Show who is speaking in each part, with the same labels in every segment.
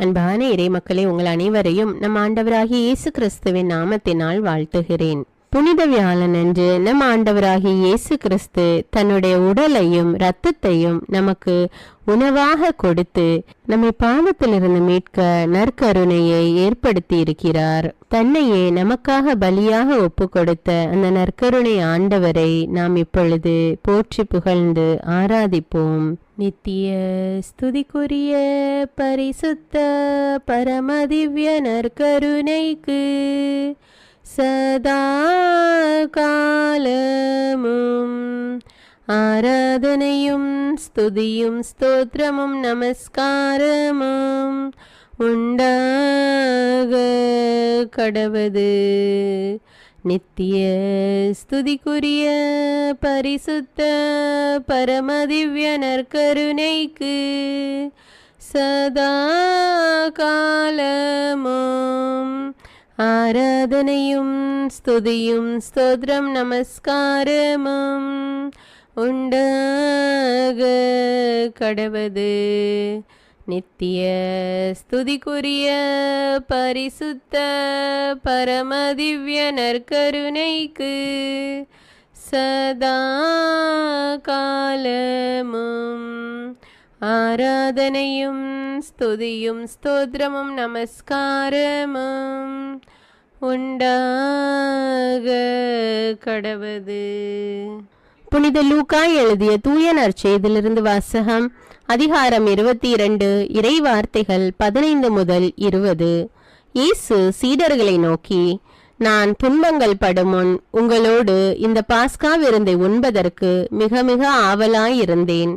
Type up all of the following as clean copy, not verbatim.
Speaker 1: அன்பான இறை மக்களே, உங்கள் அனைவரையும் நம் ஆண்டவராகிய இயேசு கிறிஸ்துவின் நாமத்தினால் வாழ்த்துகிறேன். புனித வியாழன் அன்று நம் ஆண்டவராகிய இயேசு கிறிஸ்து தன்னுடைய உடலையும் இரத்தத்தையும் நமக்கு உணவாக கொடுத்து நம்மை பாவத்திலிருந்து மீட்க நற்கருணையை ஏற்படுத்தி இருக்கிறார். தன்னையே நமக்காக பலியாக ஒப்பு கொடுத்த அந்த நற்கருணை ஆண்டவரை நாம் இப்பொழுது போற்றி புகழ்ந்து ஆராதிப்போம். நித்திய ஸ்துதிக்குரிய பரிசுத்த பரமதிவ்ய நற்கருணைக்கு சதா காலமும் ஆராதனையும் ஸ்துதியும் ஸ்தோத்திரமும் நமஸ்காரமும் உண்டாக கடவது. நித்திய ஸ்துதிக்குரிய பரிசுத்த பரமதிவ்ய நற்கருணைக்கு சதா காலமும் ஆராதனையும் ஸ்துதியும் ஸ்தோத்திரம் நமஸ்காரமும் உண்டாக கடவது. நித்திய ஸ்துதிக்குரிய பரிசுத்த பரமதிவ்ய நற்கருணைக்கு சதா காலமும் ஆராதனையும் ஸ்துதியும் ஸ்தோத்திரமும் நமஸ்காரமும் உண்டாக கடவது. புனித லூக்கா எழுதிய தூய நற்செய்தியிலிருந்து வாசகம். அதிகாரம் 22, இறை வார்த்தைகள் 15 முதல் 20. இயேசு சீடர்களை நோக்கி, நான் துன்பங்கள் படுமுன் உங்களோடு இந்த பாஸ்கா விருந்தை உண்பதற்கு மிக மிக ஆவலாயிருந்தேன்.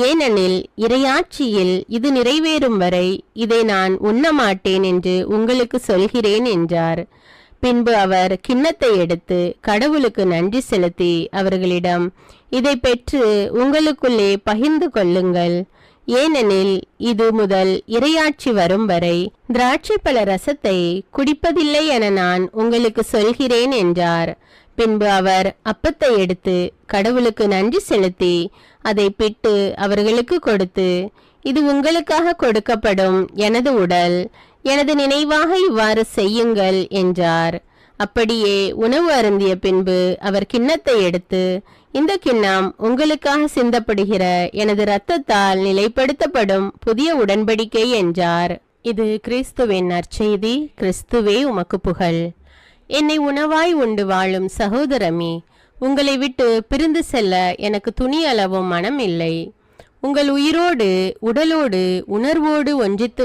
Speaker 1: ஏனெனில் இறையாட்சியில் இது நிறைவேறும் வரை இதை நான் உண்ணமாட்டேன் என்று உங்களுக்கு சொல்கிறேன் என்றார். பின்பு அவர் கிண்ணத்தை எடுத்து கடவுளுக்கு நன்றி செலுத்தி அவர்களிடம், இதை பெற்று உங்களுக்குள்ளே பகிர்ந்து கொள்ளுங்கள். ஏனெனில் இது முதல் இறையாட்சி வரும் வரை திராட்சை பழ ரசத்தை குடிப்பதில்லை என நான் உங்களுக்கு சொல்கிறேன் என்றார். பின்பு அவர் அப்பத்தை எடுத்து கடவுளுக்கு நன்றி செலுத்தி அதை பிட்டு அவர்களுக்கு கொடுத்து, இது உங்களுக்காக கொடுக்கப்படும் எனது உடல், எனது நினைவாக இவ்வாறு செய்யுங்கள் என்றார். அப்படியே உணவு அருந்திய பின்பு அவர் கிண்ணத்தை எடுத்து, இந்த கிண்ணம் உங்களுக்காக சிந்தப்படுகிற எனது இரத்தத்தால் நிலைப்படுத்தப்படும் புதிய உடன்படிக்கை என்றார். இது கிறிஸ்துவின் நற்செய்தி. கிறிஸ்துவே உமக்கு புகழ். என்னை உணவாய் உண்டு வாழும் சகோதரமே, உங்களை விட்டு பிரிந்து செல்ல எனக்கு துணி அளவும் மனம் இல்லை. உங்கள் உயிரோடு உடலோடு உணர்வோடு ஒன்றித்து